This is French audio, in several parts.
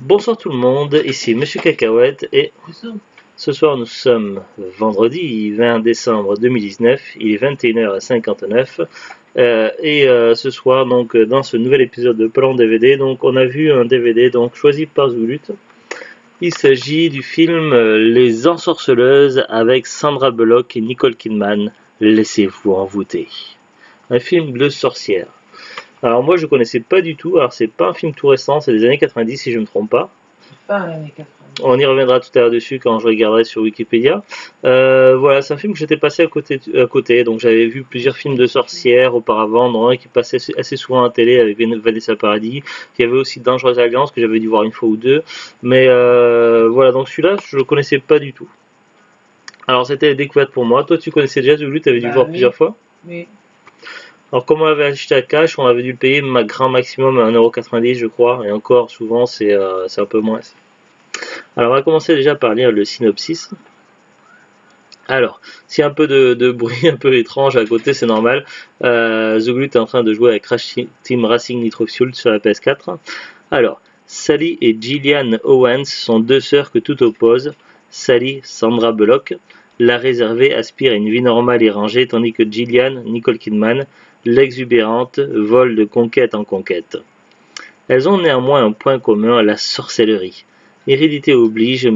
Bonsoir tout le monde, ici Monsieur Cacahuète et ce soir nous sommes vendredi 20 décembre 2019, il est 21h59 ce soir donc dans ce nouvel épisode de Plan DVD donc on a vu un DVD donc choisi par Zulut. Il s'agit du film Les Ensorceleuses avec Sandra Bullock et Nicole Kidman. Laissez-vous envoûter. Un film de sorcière. Alors moi je connaissais pas du tout, alors c'est pas un film tout récent, c'est des années 90 si je ne me trompe pas. Pas les années 90. On y reviendra tout à l'heure dessus quand je regarderai sur Wikipédia. Voilà, c'est un film que j'étais passé à côté. Donc j'avais vu plusieurs films de sorcières auparavant, dont un qui passait assez souvent à la télé avec Vanessa Paradis. Il y avait aussi Dangereuse Alliance que j'avais dû voir une fois ou deux. Mais voilà, donc celui-là, je le connaissais pas du tout. Alors c'était la découverte pour moi. Toi, tu connaissais déjà Zulu, tu avais dû voir oui. plusieurs fois. Oui. Alors comme on l'avait acheté à cash, on avait dû le payer grand maximum à 1,90€ je crois. Et encore, souvent, c'est un peu moins. Alors on va commencer déjà par lire le synopsis. Alors, s'il y a un peu de bruit un peu étrange à côté, c'est normal. Zuglut est en train de jouer avec Crash Team Racing Nitro Fuel sur la PS4. Alors, Sally et Gillian Owens sont deux sœurs que tout oppose. Sally, Sandra Bullock, la réservée, aspire à une vie normale et rangée, tandis que Gillian, Nicole Kidman, l'exubérante, vole de conquête en conquête. Elles ont néanmoins un point commun, la sorcellerie. Hérédité oblige.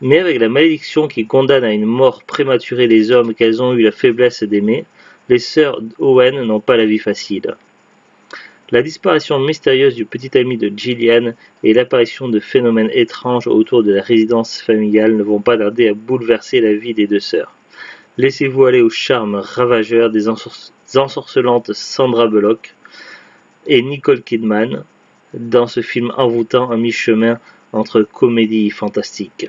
Mais avec la malédiction qui condamne à une mort prématurée les hommes qu'elles ont eu la faiblesse d'aimer, les sœurs Owen n'ont pas la vie facile. La disparition mystérieuse du petit ami de Gillian et l'apparition de phénomènes étranges autour de la résidence familiale ne vont pas tarder à bouleverser la vie des deux sœurs. Laissez-vous aller au charme ravageur des ensorcelantes Sandra Bullock et Nicole Kidman dans ce film envoûtant à mi-chemin entre comédie et fantastique.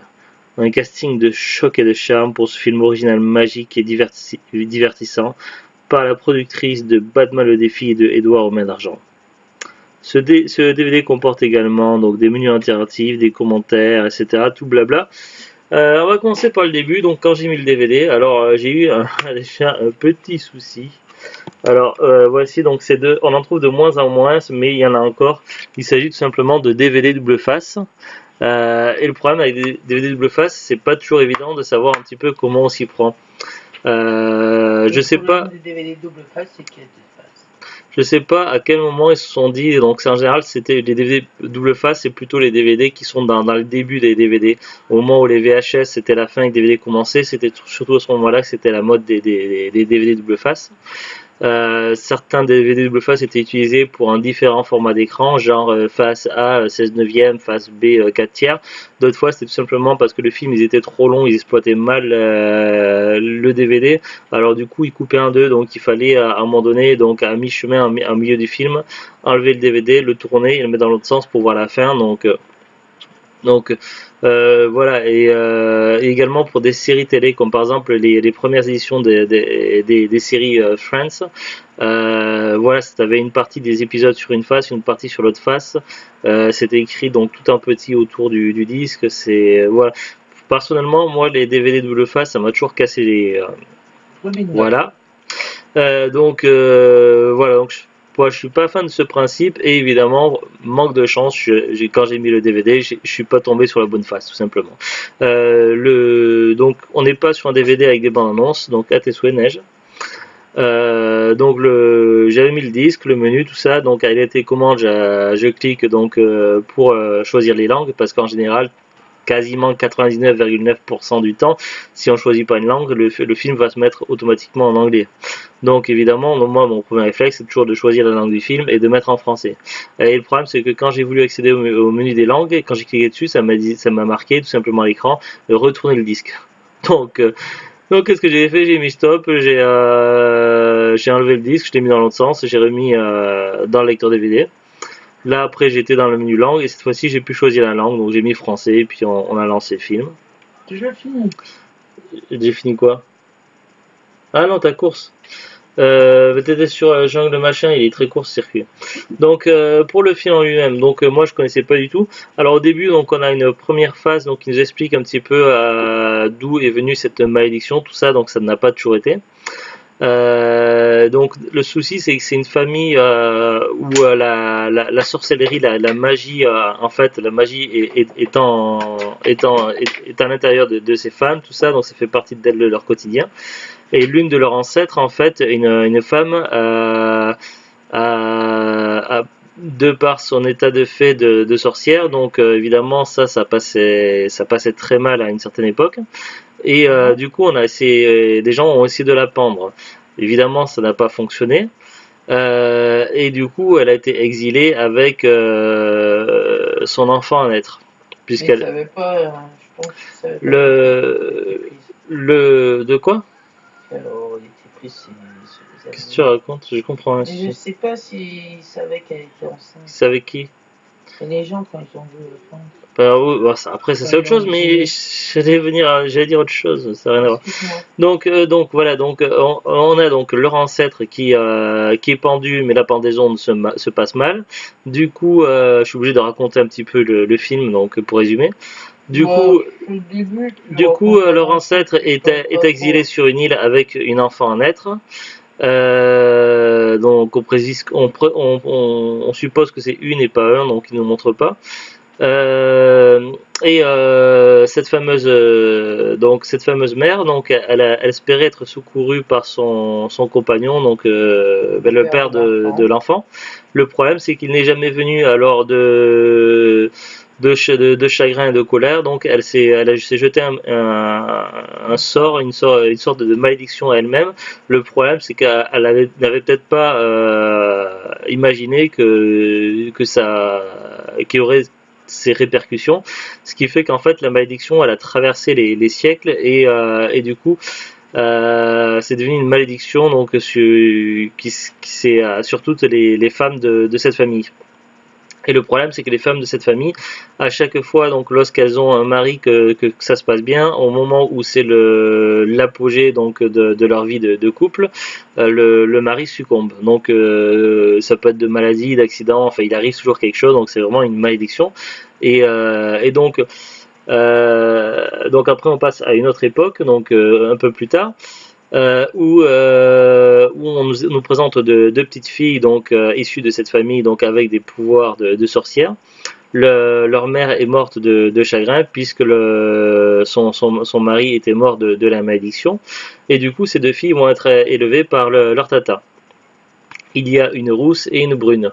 Un casting de choc et de charme pour ce film original magique et divertissant par la productrice de Batman le défi et de Edouard aux mains d'argent. Ce DVD comporte également donc des menus interactifs, des commentaires, etc. Tout blabla. On va commencer par le début. Donc quand j'ai mis le DVD, alors j'ai eu déjà un petit souci. Alors voici donc ces deux, on en trouve de moins en moins, mais il y en a encore. Il s'agit tout simplement de DVD double face. Et le problème avec des DVD double face, c'est pas toujours évident de savoir un petit peu comment on s'y prend. Je sais pas. Des DVD double face, c'est qu'il y a deux faces. Je sais pas à quel moment ils se sont dit. Donc en général, c'était les DVD double face, c'est plutôt les DVD qui sont dans le début des DVD. Au moment où les VHS c'était la fin et que les DVD commençaient, c'était surtout à ce moment-là que c'était la mode des DVD double face. Certains DVD double face étaient utilisés pour un différent format d'écran, genre face A 16 neuvième, face B 4 tiers. D'autres fois c'était tout simplement parce que le film ils étaient trop longs, ils exploitaient mal le DVD. Alors du coup ils coupaient un d'eux, donc il fallait à un moment donné, donc à mi-chemin, au milieu du film, enlever le DVD, le tourner et le mettre dans l'autre sens pour voir la fin. Donc voilà, et également pour des séries télé comme par exemple les premières éditions des séries Friends. Voilà, tu avais une partie des épisodes sur une face, une partie sur l'autre face. C'était écrit donc tout en petit autour du disque. C'est voilà. Personnellement, moi les DVD double face, ça m'a toujours cassé les. Voilà. Voilà, donc moi, je suis pas fan de ce principe et évidemment, manque de chance, quand j'ai mis le DVD, je suis pas tombé sur la bonne face, tout simplement. Donc, on n'est pas sur un DVD avec des bandes annonces, donc à tes souhaits, Neige. Donc j'avais mis le disque, le menu, tout ça, donc à la télécommande, je clique donc pour choisir les langues, parce qu'en général, quasiment 99,9% du temps, si on choisit pas une langue, le film va se mettre automatiquement en anglais. Donc évidemment, moi mon premier réflexe c'est toujours de choisir la langue du film et de mettre en français. Et le problème c'est que quand j'ai voulu accéder au menu des langues, et quand j'ai cliqué dessus, ça m'a marqué tout simplement à l'écran de retourner le disque. Donc qu'est-ce que j'ai fait? J'ai mis stop, j'ai enlevé le disque, je l'ai mis dans l'autre sens, j'ai remis dans le lecteur DVD. Là après j'étais dans le menu langue et cette fois-ci j'ai pu choisir la langue, donc j'ai mis français et puis on a lancé le film. Tu déjà fini? J'ai fini quoi? Ah non, ta course. Peut-être sur jungle machin, il est très court ce circuit. Donc pour le film en lui-même, donc moi je connaissais pas du tout. Alors au début donc on a une première phase donc qui nous explique un petit peu d'où est venue cette malédiction, tout ça, donc ça n'a pas toujours été. Donc le souci c'est que c'est une famille où la sorcellerie, la magie, en fait la magie est à l'intérieur de ces femmes, tout ça, donc ça fait partie de leur quotidien. Et l'une de leurs ancêtres, en fait, une femme, de par son état de fait de sorcière, donc évidemment ça passait très mal à une certaine époque. Et du coup, des gens ont essayé de la pendre. Évidemment, ça n'a pas fonctionné. Et du coup, elle a été exilée avec son enfant à naître. Mais il Puisqu'elle. savait pas, je pense qu'il savait pas qu'elle était Le. prise. De quoi? Qu'elle aurait été prise ses Qu'est-ce que tu amis. racontes? Je comprends rien. Mais je sais pas s'il savait qu'elle était enceinte. C'est avec qui? Et les gens, quand ils ont vu le prendre, Après, ça quand c'est ils autre l'ont chose, mais exilé. j'allais dire autre chose, ça n'a rien à voir. Excuse-moi. Donc voilà, on a donc leur ancêtre qui est pendu, mais la pendaison se passe mal. Du coup, je suis obligé de raconter un petit peu le film, donc pour résumer. Du Bah, coup, le début, tu racontes leur vraiment ancêtre c'est pas est exilé trop. sur une île avec une enfant à naître. Donc on suppose que c'est une et pas un, donc il ne nous montre pas. Et cette fameuse mère, donc elle espérait être secourue par son compagnon, donc le Père père de l'enfant. de l'enfant. Le problème, c'est qu'il n'est jamais venu alors de chagrin et de colère, donc s'est jetée un sort, une sorte de malédiction à elle-même. Le problème, c'est qu'elle n'avait peut-être pas imaginé qu'il y aurait ces répercussions, ce qui fait qu'en fait la malédiction elle a traversé les siècles et du coup c'est devenu une malédiction donc qui c'est sur toutes les femmes de cette famille. Et le problème, c'est que les femmes de cette famille, à chaque fois, donc lorsqu'elles ont un mari, que ça se passe bien, au moment où c'est l'apogée donc de leur vie de couple, le mari succombe. Donc ça peut être de maladie, d'accident, enfin il arrive toujours quelque chose, donc c'est vraiment une malédiction. Et donc après on passe à une autre époque, donc un peu plus tard où on nous présente deux petites filles donc issues de cette famille donc avec des pouvoirs de sorcières. Leur mère est morte de chagrin puisque son mari était mort de la malédiction et du coup ces deux filles vont être élevées par leur tata. Il y a une rousse et une brune.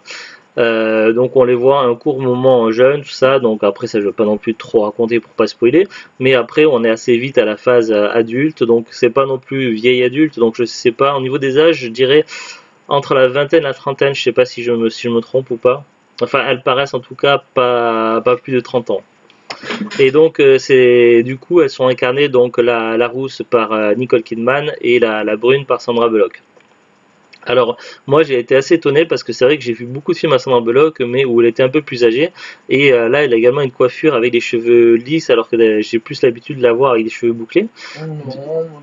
Donc on les voit un court moment jeunes, tout ça, donc après ça je ne veux pas non plus trop raconter pour pas spoiler, mais après on est assez vite à la phase adulte, donc c'est pas non plus vieille adulte, donc je sais pas, au niveau des âges je dirais entre la vingtaine et la trentaine, je sais pas si je me trompe ou pas, enfin elles paraissent en tout cas pas plus de 30 ans. Et donc du coup elles sont incarnées donc la rousse par Nicole Kidman et la brune par Sandra Bullock. Alors, moi j'ai été assez étonné parce que c'est vrai que j'ai vu beaucoup de films à Sandra Bullock, mais où elle était un peu plus âgée. Et là, elle a également une coiffure avec des cheveux lisses, alors que j'ai plus l'habitude de la voir avec des cheveux bouclés. Non, moi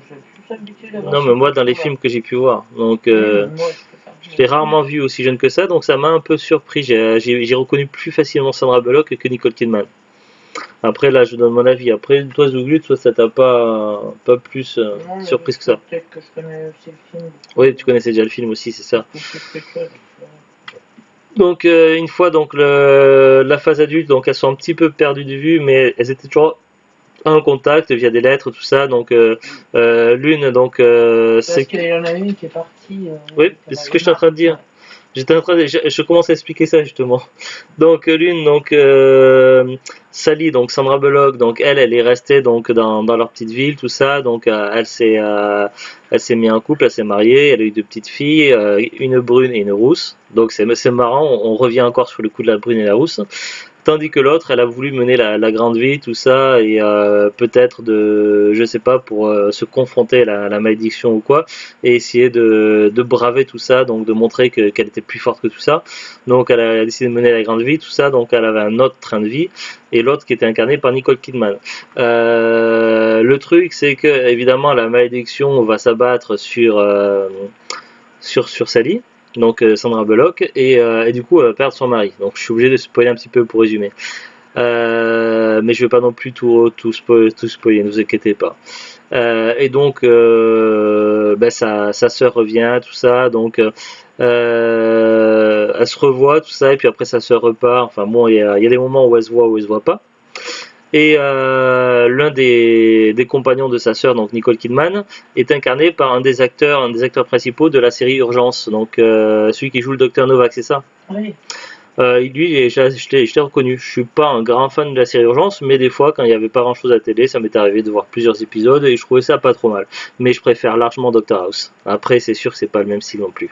j'ai plus l'habitude d'avoir Non, ces mais moi dans les coiffures-là. films que j'ai pu voir. Donc, Oui, mais moi je préfère je l'ai rarement vu aussi jeune que ça, donc ça m'a un peu surpris. J'ai reconnu plus facilement Sandra Bullock que Nicole Kidman. Après, là, je donne mon avis. Après, toi, Zouglut, toi, ça t'a pas plus Non, mais surprise que ça. peut-être que je connais aussi le film. Oui, tu connaissais déjà le film aussi, c'est ça. Beaucoup plus que toi, donc, Donc une fois donc la phase adulte, donc elles sont un petit peu perdues de vue, mais elles étaient toujours en contact via des lettres, tout ça. Donc l'une donc Parce qu'il y en a une qui est partie. oui, c'est ce que je suis en train de dire. Je commence à expliquer ça justement. Donc l'une donc Sally donc Sandra Bullock donc elle est restée donc dans leur petite ville tout ça donc elle s'est mise en couple, elle s'est mariée, elle a eu deux petites filles, une brune et une rousse. Donc c'est marrant, on revient encore sur le coup de la brune et la rousse. Tandis que l'autre, elle a voulu mener la grande vie, tout ça, et peut-être je sais pas, pour se confronter à la malédiction ou quoi, et essayer de braver tout ça, donc de montrer qu'elle était plus forte que tout ça. Donc elle a décidé de mener la grande vie, tout ça, donc elle avait un autre train de vie, et l'autre qui était incarné par Nicole Kidman. Le truc, c'est que évidemment la malédiction va s'abattre sur Sally, donc Sandra Bullock, et du coup elle va perdre son mari. Donc je suis obligé de spoiler un petit peu pour résumer. Mais je vais pas non plus tout spoiler, ne vous inquiétez pas. Et donc sa sœur revient, tout ça, donc elle se revoit, tout ça, et puis après sa sœur repart. Enfin bon, il y a des moments où elle se voit, où elle se voit pas. Et l'un des compagnons de sa sœur, donc Nicole Kidman, est incarné par un des acteurs principaux de la série Urgence, donc celui qui joue le docteur Novak, c'est ça? Oui. Lui, je l'ai reconnu. Je suis pas un grand fan de la série Urgence, mais des fois, quand il n'y avait pas grand chose à la télé, ça m'est arrivé de voir plusieurs épisodes et je trouvais ça pas trop mal. Mais je préfère largement Doctor House. Après, c'est sûr que c'est pas le même style non plus.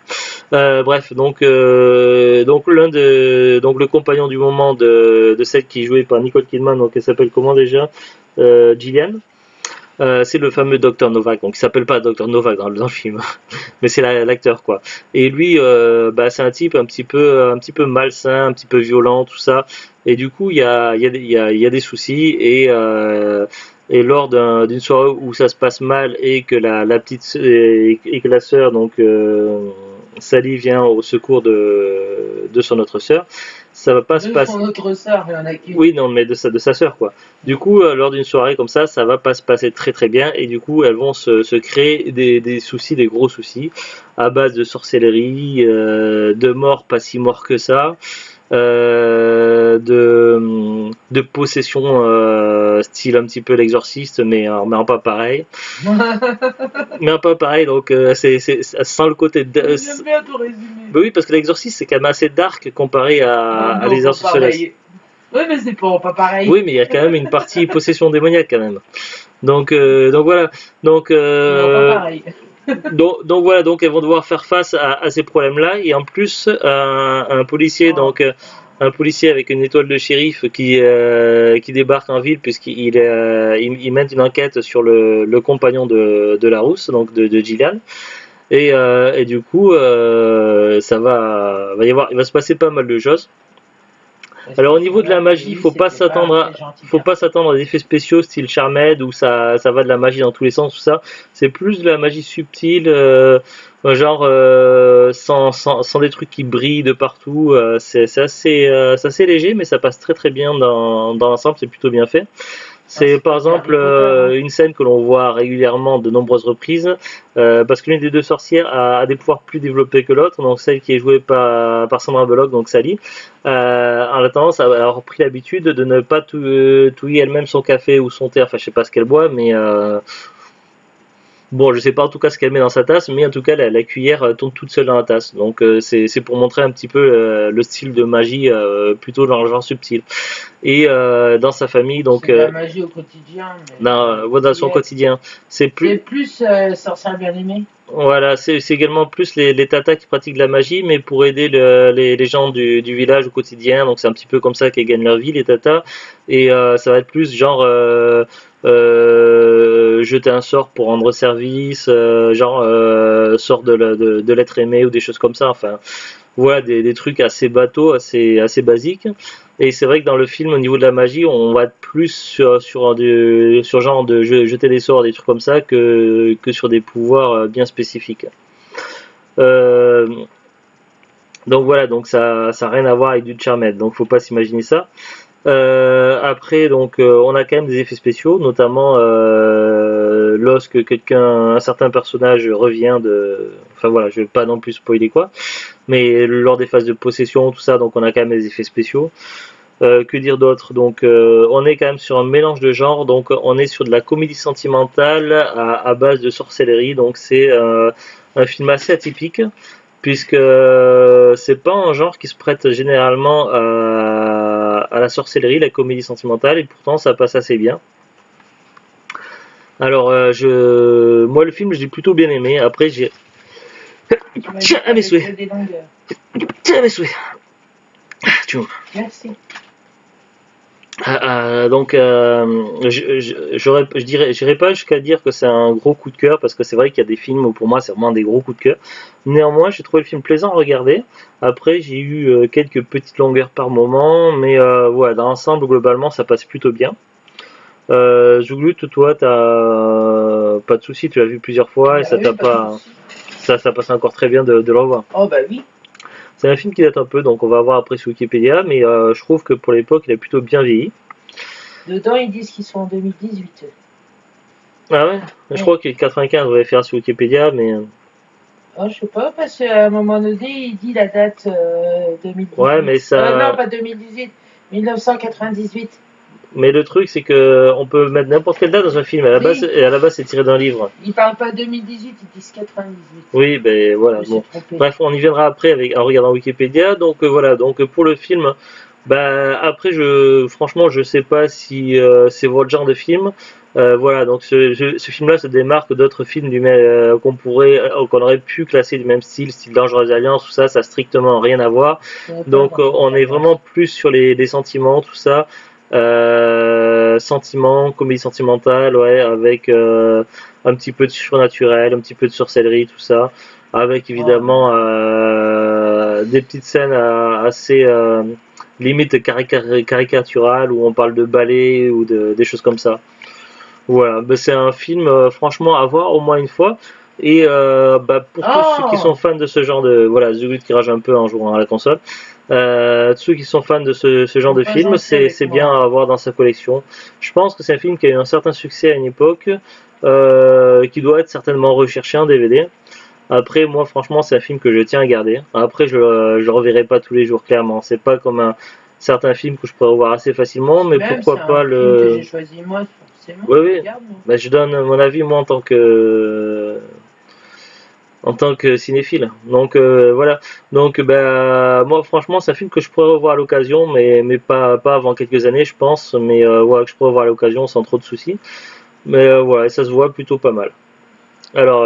Bref, donc le compagnon du moment de celle qui est jouée par Nicole Kidman, donc elle s'appelle comment déjà? Gillian. C'est le fameux Dr Novak, donc il s'appelle pas Dr Novak dans le film, mais c'est l'acteur quoi. Et lui, c'est un type un petit peu malsain, un petit peu violent, tout ça. Et du coup, il y a des soucis et lors d'une soirée où ça se passe mal et que la petite et que la sœur donc Sally vient au secours de son autre sœur, ça va pas se passer. Son autre sœur, il y en a qu'une. Oui, non, mais de sa sœur, quoi. Du coup, lors d'une soirée comme ça va pas se passer très très bien, et du coup, elles vont se créer des soucis, des gros soucis, à base de sorcellerie, de morts pas si morts que ça, de possession style un petit peu l'exorciste, mais en pas pareil. Mais un peu pareil, donc ça sent le côté. J'aime bien tout résumer. Bah oui, parce que l'exorciste c'est quand même assez dark comparé à l'exorciste céleste. Oui, mais c'est pas pareil. Oui, mais il y a quand même une partie possession démoniaque quand même. Donc voilà. Donc, pas pareil. donc voilà, donc elles vont devoir faire face à ces problèmes-là, et en plus un policier, donc un policier avec une étoile de shérif qui débarque en ville puisqu'il il mène une enquête sur le compagnon de la rousse, donc de Gillian. Et du coup, il va se passer pas mal de choses. Alors au niveau de la magie, il faut pas s'attendre à des effets spéciaux style Charmed où ça va de la magie dans tous les sens, tout ça. C'est plus de la magie subtile, genre sans des trucs qui brillent de partout. C'est assez léger, mais ça passe très très bien dans l'ensemble, c'est plutôt bien fait. C'est par exemple une scène que l'on voit régulièrement de nombreuses reprises, parce que l'une des deux sorcières a des pouvoirs plus développés que l'autre, donc celle qui est jouée par Sandra Bullock, donc Sally, en attendant, elle a repris l'habitude de ne pas touiller elle-même son café ou son thé, enfin je sais pas ce qu'elle boit, mais bon, je sais pas en tout cas ce qu'elle met dans sa tasse, mais en tout cas la cuillère tombe toute seule dans la tasse. Donc c'est pour montrer un petit peu le style de magie plutôt dans le genre subtil. Et dans sa famille, donc c'est de la magie au quotidien. dans son quotidien, c'est plus sorcière bien aimée. Voilà, c'est également plus les tatas qui pratiquent de la magie, mais pour aider les gens du village au quotidien. Donc c'est un petit peu comme ça qu'ils gagnent leur vie, les tatas. Et ça va être plus genre jeter un sort pour rendre service, sort de l'être aimé ou des choses comme ça. Enfin, voilà, des trucs assez bateaux, assez basiques. Et c'est vrai que dans le film, au niveau de la magie, on va être plus sur genre de jeter des sorts, des trucs comme ça, que sur des pouvoirs bien spécifiques. Donc voilà, donc ça n'a rien à voir avec du Charmed, donc faut pas s'imaginer ça. Après, donc on a quand même des effets spéciaux, notamment lorsque un certain personnage revient enfin voilà, je vais pas non plus spoiler quoi, mais lors des phases de possession, tout ça, donc on a quand même des effets spéciaux. Que dire d'autre? Donc on est quand même sur un mélange de genres, donc on est sur de la comédie sentimentale à base de sorcellerie, donc c'est un film assez atypique, puisque c'est pas un genre qui se prête généralement à la sorcellerie, la comédie sentimentale, et pourtant ça passe assez bien. Alors moi le film je l'ai plutôt bien aimé. Après j'ai tiens à mes souhaits. Tiens à mes souhaits. Merci. Donc j'irai pas jusqu'à dire que c'est un gros coup de cœur, parce que c'est vrai qu'il y a des films où pour moi c'est vraiment des gros coups de cœur. Néanmoins j'ai trouvé le film plaisant à regarder. Après j'ai eu quelques petites longueurs par moment, mais voilà, dans l'ensemble globalement ça passe plutôt bien. Zouglut, toi t'as pas de soucis, tu l'as vu plusieurs fois et ça t'a pas ça passe encore très bien de le revoir. Oh bah oui. C'est un film qui date un peu, donc on va voir après sur Wikipédia, mais je trouve que pour l'époque, il a plutôt bien vieilli. Dedans, ils disent qu'ils sont en 2018. Ah ouais? Je crois que 95, on va faire sur Wikipédia, mais Oh, je sais pas, parce qu'à un moment donné, il dit la date ouais, 2018. mais Non, ça. pas 2018, 1998. Mais le truc, c'est que on peut mettre n'importe quelle date dans un film. Oui, À la base, c'est tiré d'un livre. ils parlent pas 2018, ils disent 98. Oui, ben Je voilà. me suis Bon, trompée. bref, on y viendra après avec en regardant Wikipédia. Donc voilà. Donc pour le film, bah après, franchement, je sais pas si c'est votre genre de film. Voilà. Donc ce film-là se démarque d'autres films du même qu'on aurait pu classer du même style Dangereuse Alliance, tout ça, ça a strictement rien à voir. Je connais pas Donc Dangerous on est vraiment Alliance. plus sur les sentiments, tout ça. Sentiments, comédie sentimentale, ouais, avec un petit peu de surnaturel, un petit peu de sorcellerie, tout ça, avec Oh, évidemment des petites scènes assez limite caricaturales où on parle de ballet ou des choses comme ça. Voilà, ben, c'est un film franchement à voir au moins une fois. Et bah, pour tous ceux qui sont oh, fans de ce genre de... Voilà, Zugut qui rage un peu en jouant à la console. Ceux qui sont fans de ce genre faut de pas film, gentil avec c'est bien moi. à avoir dans sa collection. Je pense que c'est un film qui a eu un certain succès à une époque, qui doit être certainement recherché en DVD. Après, moi, franchement, c'est un film que je tiens à garder. Après, je le reverrai pas tous les jours, clairement. C'est pas comme un certain film que je pourrais revoir assez facilement, Puis mais même, pourquoi c'est pas un film que le... j'ai choisi moi, forcément, Oui, je oui. regarde, moi. Ben, je donne mon avis, moi, en tant que cinéphile. Donc voilà. Donc moi franchement c'est un film que je pourrais revoir à l'occasion, mais pas avant quelques années je pense. Mais voilà, que je pourrais revoir à l'occasion sans trop de soucis. Mais voilà, ça se voit plutôt pas mal. Alors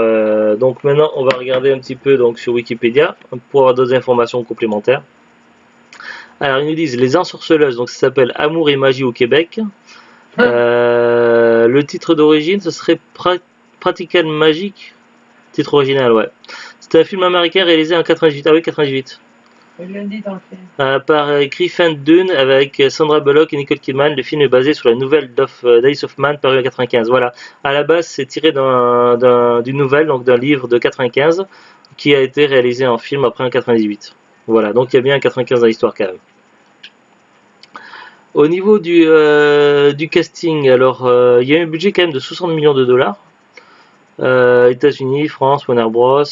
donc maintenant on va regarder un petit peu donc sur Wikipédia pour avoir d'autres informations complémentaires. Alors ils nous disent Les Ensorceleuses, donc ça s'appelle Amour et magie au Québec. Le titre d'origine ce serait Practical Magic. Titre original, ouais. C'est un film américain réalisé en 98. Ah oui, 98. Je le dis dans le film. Par Griffin Dunne avec Sandra Bullock et Nicole Kidman. Le film est basé sur la nouvelle d'Alice Hoffman paru en 95. Voilà. À la base, c'est tiré d'une nouvelle, donc d'un livre de 95, qui a été réalisé en film après en 98. Voilà. Donc il y a bien un 95 dans l'histoire quand même. Au niveau du casting, alors il y a eu un budget quand même de 60 millions de dollars. États-Unis, France, Warner Bros.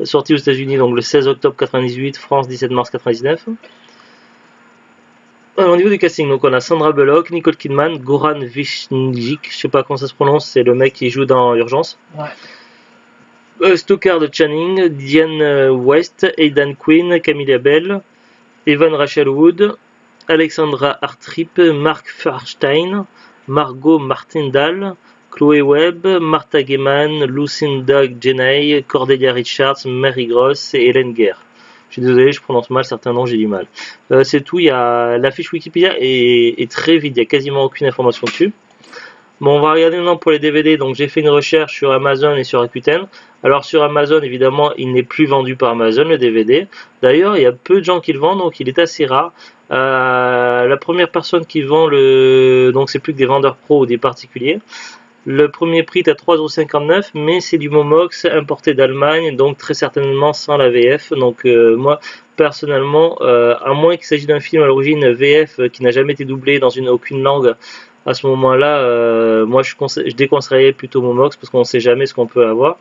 Sorti aux États-Unis donc le 16 octobre 98, France 17 mars 99. Au niveau du casting, donc on a Sandra Bullock, Nicole Kidman, Goran Visnjic, je sais pas comment ça se prononce, c'est le mec qui joue dans Urgence. Ouais. Stockard Channing, Diane West, Aidan Quinn, Camilla Bell, Evan Rachel Wood, Alexandra Hartrip, Mark Farstein, Margot Martindale, Chloé Webb, Martha Gaiman, Lucinda Genay, Cordelia Richards, Mary Gross et Hélène Guerre. Je suis désolé, je prononce mal certains noms, j'ai du mal. C'est tout, la fiche Wikipédia est très vide, il n'y a quasiment aucune information dessus. Bon, on va regarder maintenant pour les DVD. Donc j'ai fait une recherche sur Amazon et sur Rakuten. Alors sur Amazon, évidemment, il n'est plus vendu par Amazon le DVD. D'ailleurs, il y a peu de gens qui le vendent, donc il est assez rare. La première personne qui vend donc c'est plus que des vendeurs pros ou des particuliers. Le premier prix est à 3,59 €, mais c'est du Momox importé d'Allemagne, donc très certainement sans la VF. Donc moi, personnellement, à moins qu'il s'agisse d'un film à l'origine VF qui n'a jamais été doublé dans aucune langue, à ce moment-là, moi je déconseillerais plutôt Momox parce qu'on ne sait jamais ce qu'on peut avoir.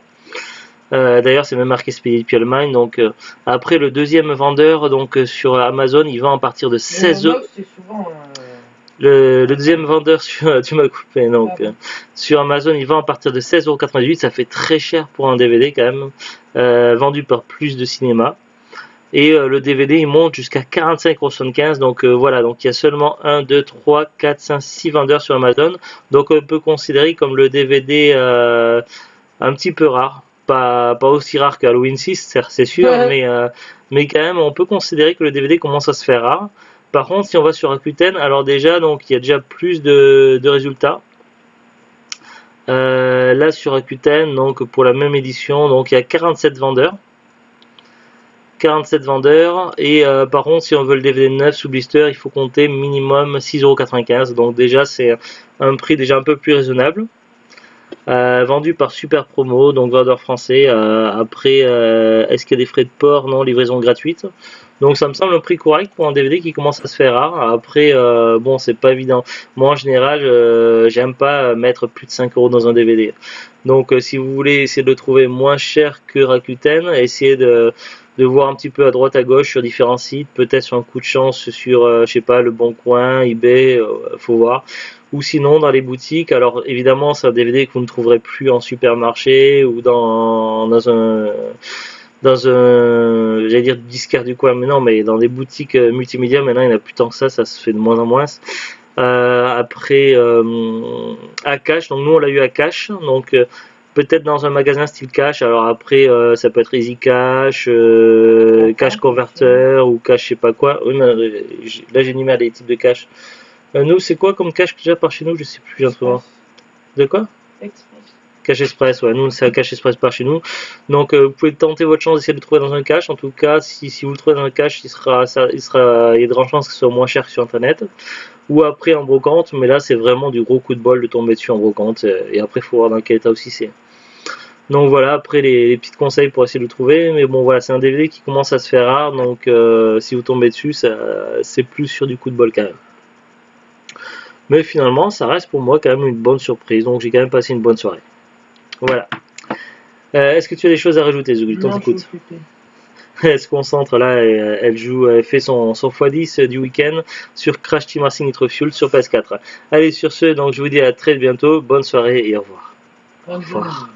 D'ailleurs, c'est même marqué expédié depuis Allemagne. Donc après, le deuxième vendeur, donc sur Amazon, il vend à partir de 16 euros. C'est souvent. Le deuxième vendeur tu m'as coupé, donc sur Amazon il vend à partir de 16,98 €, ça fait très cher pour un DVD quand même, vendu par plus de cinéma. Et le DVD il monte jusqu'à 45,75 €, donc voilà, donc il y a seulement 1, 2, 3, 4, 5, 6 vendeurs sur Amazon, donc on peut considérer comme le DVD un petit peu rare, pas aussi rare qu'Halloween 6, c'est sûr, mais quand même on peut considérer que le DVD commence à se faire rare. Par contre, si on va sur Rakuten, alors déjà, donc il y a déjà plus de résultats. Là sur Rakuten, donc pour la même édition, donc il y a 47 vendeurs. 47 vendeurs et par contre si on veut le DVD neuf sous blister il faut compter minimum 6,95 €, donc déjà c'est un prix déjà un peu plus raisonnable. Vendu par Super Promo, donc vendeur français. Après, est-ce qu'il y a des frais de port? Non, livraison gratuite. Donc ça me semble un prix correct pour un DVD qui commence à se faire rare. Après, bon, c'est pas évident. Moi, en général, j'aime pas mettre plus de 5 € dans un DVD. Donc, si vous voulez essayer de le trouver moins cher que Rakuten, essayez de voir un petit peu à droite à gauche sur différents sites, peut-être sur un coup de chance sur, je sais pas, Le Bon Coin, eBay, faut voir. Ou sinon dans les boutiques. Alors évidemment, c'est un DVD que vous ne trouverez plus en supermarché ou dans un, j'allais dire disquaire du coin, mais non, mais dans des boutiques multimédia, maintenant il n'y en a plus tant que ça se fait de moins en moins. Après, à Cash, donc nous on l'a eu à Cash, donc peut-être dans un magasin style Cash. Alors après, ça peut être Easy Cash, Cash Converter ou Cash je sais pas quoi. Oui, mais, là j'ai mis les types de Cash. Nous, c'est quoi comme Cash déjà par chez nous? Je sais plus, j'ai un truc. De quoi? Express. Cash Express, ouais, nous c'est un Cash Express par chez nous. Donc vous pouvez tenter votre chance d'essayer de le trouver dans un cash. En tout cas, si vous le trouvez dans un cash, il y a de grandes chances que ce soit moins cher que sur internet. Ou après en brocante, mais là c'est vraiment du gros coup de bol de tomber dessus en brocante. Et après, il faut voir dans quel état aussi c'est. Donc voilà, après les petits conseils pour essayer de le trouver. Mais bon, voilà, c'est un DVD qui commence à se faire rare. Donc si vous tombez dessus, c'est plus sur du coup de bol quand même. Mais finalement, ça reste pour moi quand même une bonne surprise. Donc j'ai quand même passé une bonne soirée. Voilà. Est-ce que tu as des choses à rajouter, Zougli? Non, T'écoute. Elle se concentre là, elle fait son x10 du week-end sur Crash Team Racing Nitro Fuel sur PS4. Allez, sur ce, donc je vous dis à très bientôt, bonne soirée et au revoir. Bonne Au revoir. journée.